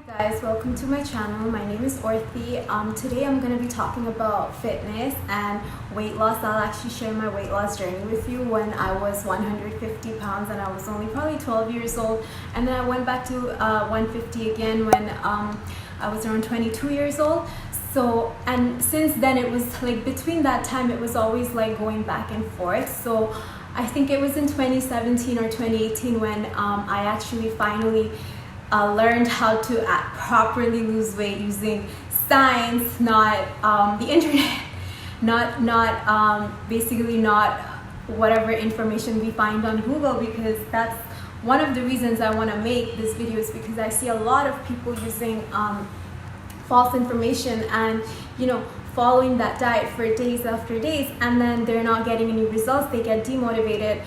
Guys, welcome to my channel. My name is Orthi. Today I'm going to be talking about fitness and weight loss. I'll actually share my weight loss journey with you when I was 150 pounds and I was only probably 12 years old, and then I went back to 150 again when I was around 22 years old. So, and since then it was like between that time it was always like going back and forth. So I think it was in 2017 or 2018 when I actually finally learned how to properly lose weight using science, not the internet, basically not whatever information we find on Google, because that's one of the reasons I want to make this video, is because I see a lot of people using false information and following that diet for days after days, and then they're not getting any results. They get demotivated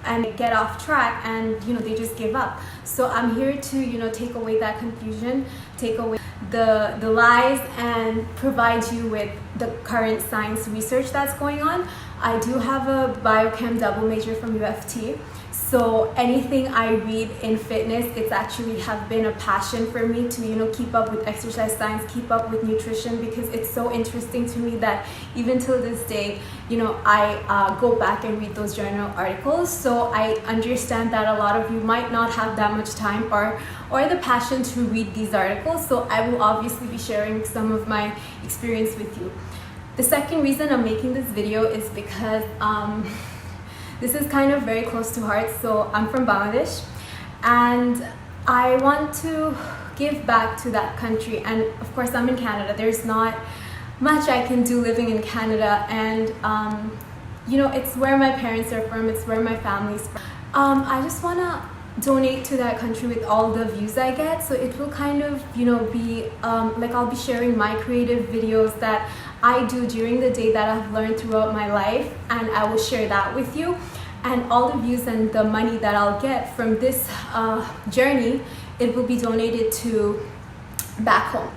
and get off track, and they just give up. So I'm here to take away that confusion, take away the lies, and provide you with the current science research that's going on. I do have a biochem double major from UFT, so anything I read in fitness, it's actually have been a passion for me to keep up with exercise science, keep up with nutrition, because it's so interesting to me that even till this day I go back and read those journal articles. So I understand that a lot of you might not have that much time or the passion to read these articles, so I will obviously be sharing some of my experience with you. The second reason I'm making this video is because this is kind of very close to heart. So I'm from Bangladesh and I want to give back to that country, and of course I'm in Canada. There's not much I can do living in Canada, and it's where my parents are from, it's where my family's from. I just want to donate to that country with all the views I get, so it will kind of be like I'll be sharing my creative videos that I do during the day that I've learned throughout my life, and I will share that with you. And all the views and the money that I'll get from this journey, it will be donated to back home.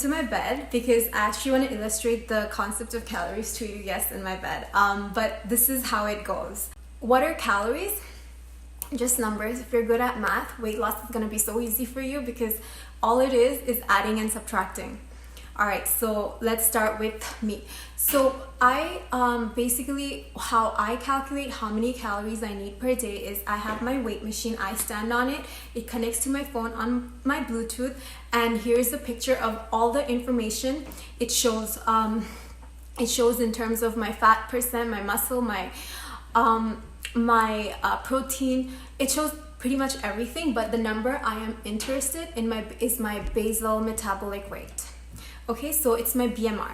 To my bed, because I actually want to illustrate the concept of calories to you, yes, in my bed. But this is how it goes. What are calories? Just numbers. If you're good at math, weight loss is going to be so easy for you, because all it is adding and subtracting. All right, so let's start with me. So I basically, how I calculate how many calories I need per day is I have my weight machine, I stand on it, it connects to my phone on my Bluetooth, and here's a picture of all the information. It shows in terms of my fat percent, my muscle, my protein. It shows pretty much everything, but the number I am interested in is my basal metabolic rate. Okay, so it's my BMR.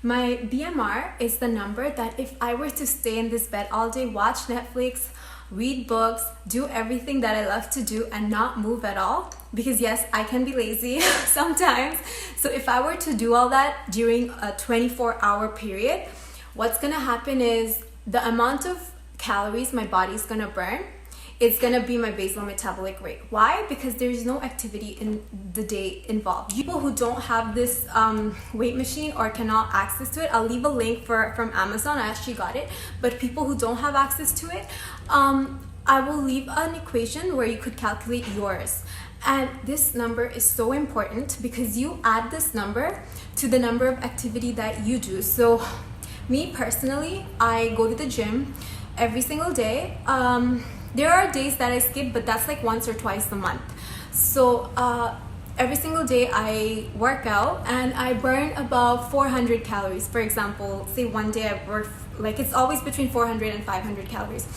My BMR is the number that if I were to stay in this bed all day, watch Netflix, read books, do everything that I love to do and not move at all, because yes, I can be lazy sometimes. So if I were to do all that during a 24-hour period, what's gonna happen is the amount of calories my body's gonna burn, it's gonna be my basal metabolic rate. Why? Because there's no activity in the day involved. People who don't have this weight machine or cannot access to it, I'll leave a link from Amazon, I actually got it, but people who don't have access to it, I will leave an equation where you could calculate yours. And this number is so important because you add this number to the number of activity that you do. So me personally, I go to the gym every single day. There are days that I skip, but that's like once or twice a month. So every single day I work out and I burn about 400 calories. For example, say one day I work, like it's always between 400 and 500 calories.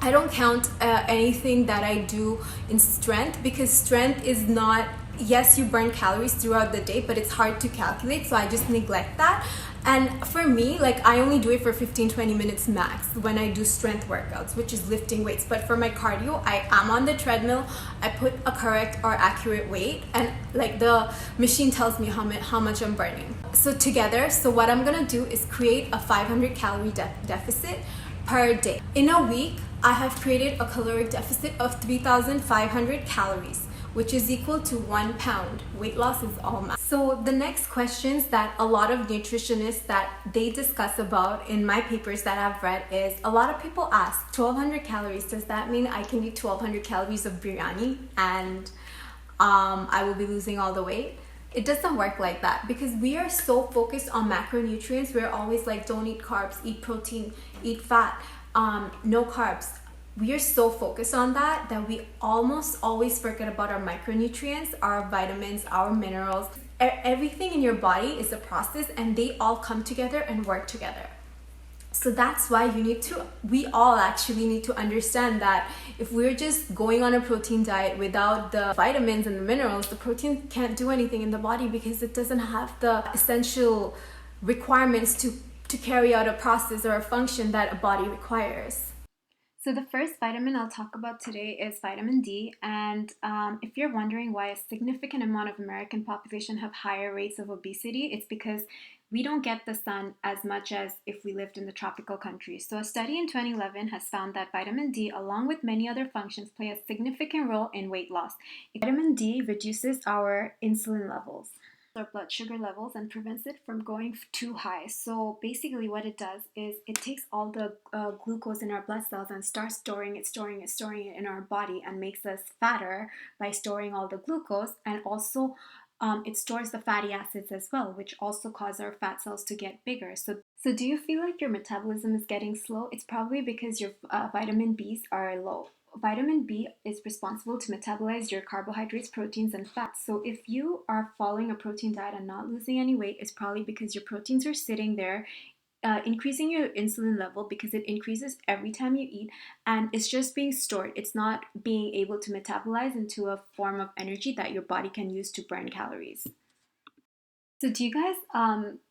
I don't count anything that I do in strength, because strength is not, yes, you burn calories throughout the day, but it's hard to calculate, so I just neglect that. And for me, like I only do it for 15-20 minutes max when I do strength workouts, which is lifting weights. But for my cardio, I am on the treadmill, I put a correct or accurate weight, and like the machine tells me how much I'm burning. So together, so what I'm gonna do is create a 500 calorie deficit per day. In a week, I have created a caloric deficit of 3,500 calories. which is equal to 1 pound. Weight loss is all math. So the next questions that a lot of nutritionists that they discuss about in my papers that I've read is, a lot of people ask, 1200 calories, does that mean I can eat 1200 calories of biryani and I will be losing all the weight? It doesn't work like that, because we are so focused on macronutrients. We're always like, don't eat carbs, eat protein, eat fat, no carbs. We are so focused on that we almost always forget about our micronutrients, our vitamins, our minerals. Everything in your body is a process, and they all come together and work together. So that's why we all actually need to understand that if we're just going on a protein diet without the vitamins and the minerals, the protein can't do anything in the body, because it doesn't have the essential requirements to carry out a process or a function that a body requires. So the first vitamin I'll talk about today is vitamin D, and if you're wondering why a significant amount of American population have higher rates of obesity, it's because we don't get the sun as much as if we lived in the tropical countries. So a study in 2011 has found that vitamin D, along with many other functions, play a significant role in weight loss. Vitamin D reduces our insulin levels, our blood sugar levels, and prevents it from going too high. So basically what it does is it takes all the glucose in our blood cells and starts storing it in our body, and makes us fatter by storing all the glucose. And also it stores the fatty acids as well, which also cause our fat cells to get bigger. So do you feel like your metabolism is getting slow? It's probably because your vitamin B's are low. Vitamin B is responsible to metabolize your carbohydrates, proteins, and fats. So if you are following a protein diet and not losing any weight, it's probably because your proteins are sitting there, increasing your insulin level, because it increases every time you eat, and it's just being stored. It's not being able to metabolize into a form of energy that your body can use to burn calories. So do you guys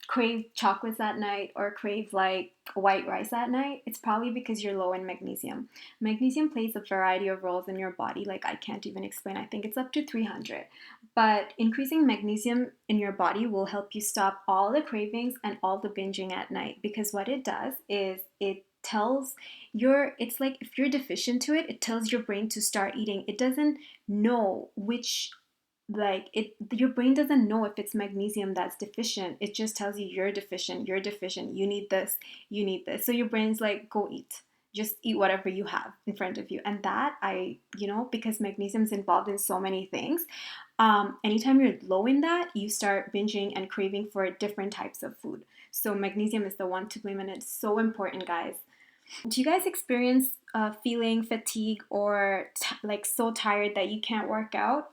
crave chocolates at night, or crave like white rice at night? It's probably because you're low in magnesium. Magnesium plays a variety of roles in your body, like I can't even explain. I think it's up to 300. But increasing magnesium in your body will help you stop all the cravings and all the binging at night, because what it does is it's like if you're deficient to it, it tells your brain to start eating. It doesn't know your brain doesn't know if it's magnesium that's deficient. It just tells you you're deficient, you need this, so your brain's like, go eat, just eat whatever you have in front of you. And that because magnesium's involved in so many things, anytime you're low in that, you start binging and craving for different types of food. So magnesium is the one to blame, and it's so important, guys. Do you guys experience feeling fatigue, or like so tired that you can't work out?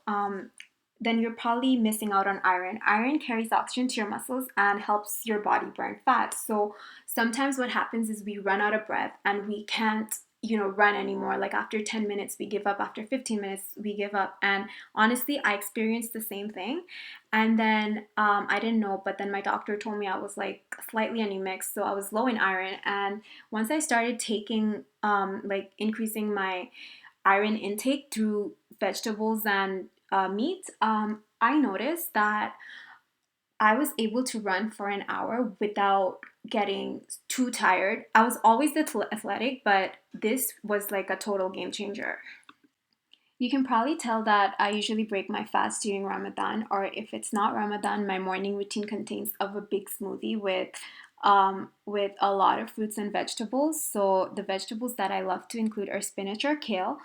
Then you're probably missing out on iron. Iron carries oxygen to your muscles and helps your body burn fat. So sometimes what happens is we run out of breath and we can't, run anymore. Like after 10 minutes, we give up. After 15 minutes, we give up. And honestly, I experienced the same thing. And then I didn't know, but then my doctor told me I was like slightly anemic. So I was low in iron. And once I started taking, increasing my iron intake through vegetables and meat, I noticed that I was able to run for an hour without getting too tired. I was always athletic, but this was like a total game changer. You can probably tell that I usually break my fast during Ramadan, or if it's not Ramadan, my morning routine contains of a big smoothie with a lot of fruits and vegetables. So the vegetables that I love to include are spinach or kale.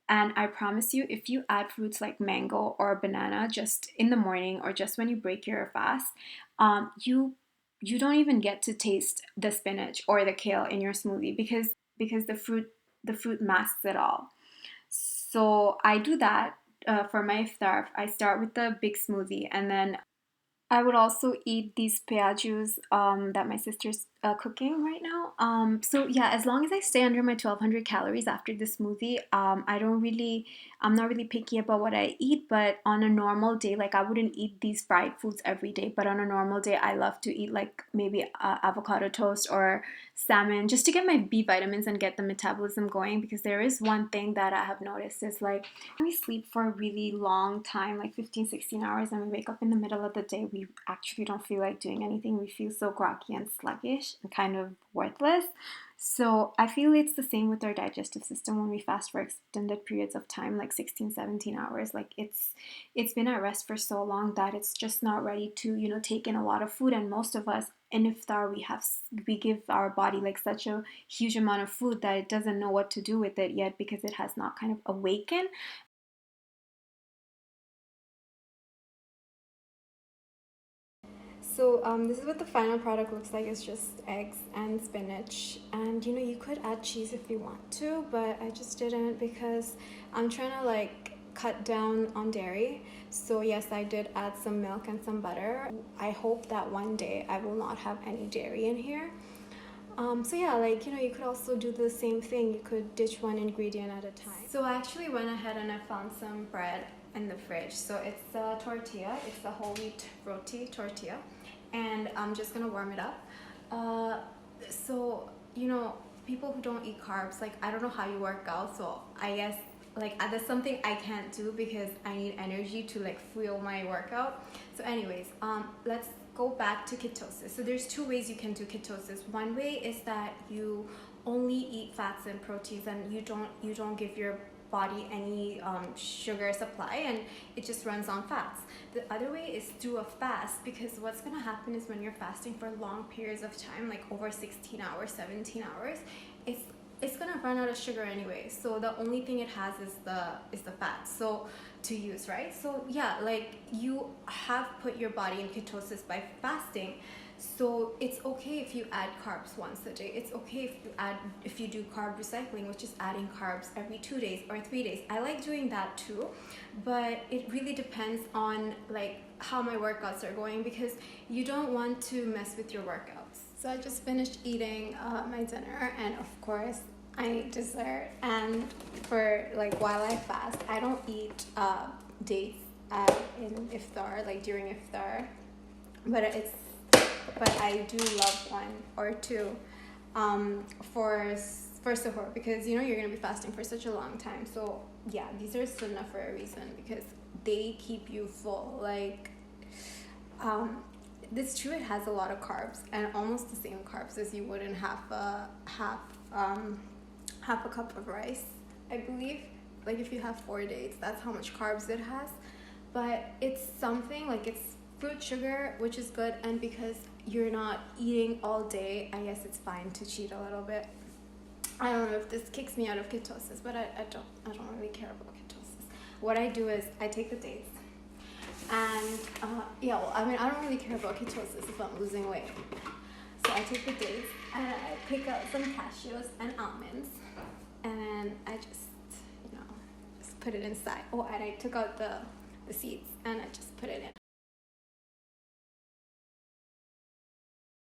And I promise you, if you add fruits like mango or banana just in the morning, or just when you break your fast, you don't even get to taste the spinach or the kale in your smoothie, because the fruit masks it all. So I do that for my iftar. I start with the big smoothie, and then I would also eat these piajus that my sister's cooking right now. So yeah, as long as I stay under my 1200 calories after the smoothie, I'm not really picky about what I eat. But on a normal day, like I wouldn't eat these fried foods every day. But on a normal day, I love to eat like maybe avocado toast or salmon, just to get my B vitamins and get the metabolism going. Because there is one thing that I have noticed is like when we sleep for a really long time, like 15, 16 hours, and we wake up in the middle of the day, we actually don't feel like doing anything. We feel so groggy and sluggish and kind of worthless. So I feel it's the same with our digestive system when we fast for extended periods of time, like 16, 17 hours. Like it's been at rest for so long that it's just not ready to, take in a lot of food. And most of us in iftar, we give our body like such a huge amount of food that it doesn't know what to do with it yet because it has not kind of awakened. So this is what the final product looks like. It's just eggs and spinach, and you could add cheese if you want to, but I just didn't because I'm trying to like cut down on dairy. So yes, I did add some milk and some butter. I hope that one day I will not have any dairy in here. So yeah, like you could also do the same thing. You could ditch one ingredient at a time. So I actually went ahead and I found some bread in the fridge. So it's a tortilla. It's the whole wheat roti tortilla, and I'm just gonna warm it up. So people who don't eat carbs, like I don't know how you work out. So I guess like that's something I can't do because I need energy to like fuel my workout. So anyways, let's go back to ketosis. So there's two ways you can do ketosis. One way is that you only eat fats and proteins and you don't give your body any sugar supply, and it just runs on fats. The other way is through a fast, because what's going to happen is when you're fasting for long periods of time, like over 16 hours, 17 hours, it's gonna run out of sugar anyway. So the only thing it has is the fat so to use, right? So yeah, like you have put your body in ketosis by fasting. So it's okay if you add carbs once a day. It's okay if you do carb recycling, which is adding carbs every 2 days or 3 days. I like doing that too, but it really depends on like how my workouts are going, because you don't want to mess with your workouts. So I just finished eating my dinner, and of course I need dessert. And for like while I fast, I don't eat dates in iftar, like during iftar, but I do love one or two for suhoor, because you're gonna be fasting for such a long time. So yeah, these are sunnah for a reason, because they keep you full. Like it's true, it has a lot of carbs and almost the same carbs as you would in half a cup of rice, I believe. Like if you have 4 dates, that's how much carbs it has. But it's something like it's fruit sugar, which is good, and because you're not eating all day, I guess it's fine to cheat a little bit. I don't know if this kicks me out of ketosis, but I don't really care about ketosis. What I do is I take the dates, and I don't really care about ketosis if I'm losing weight. So I take the dates and I pick out some cashews and almonds, and I just put it inside. Oh, and I took out the seeds and I just put it in.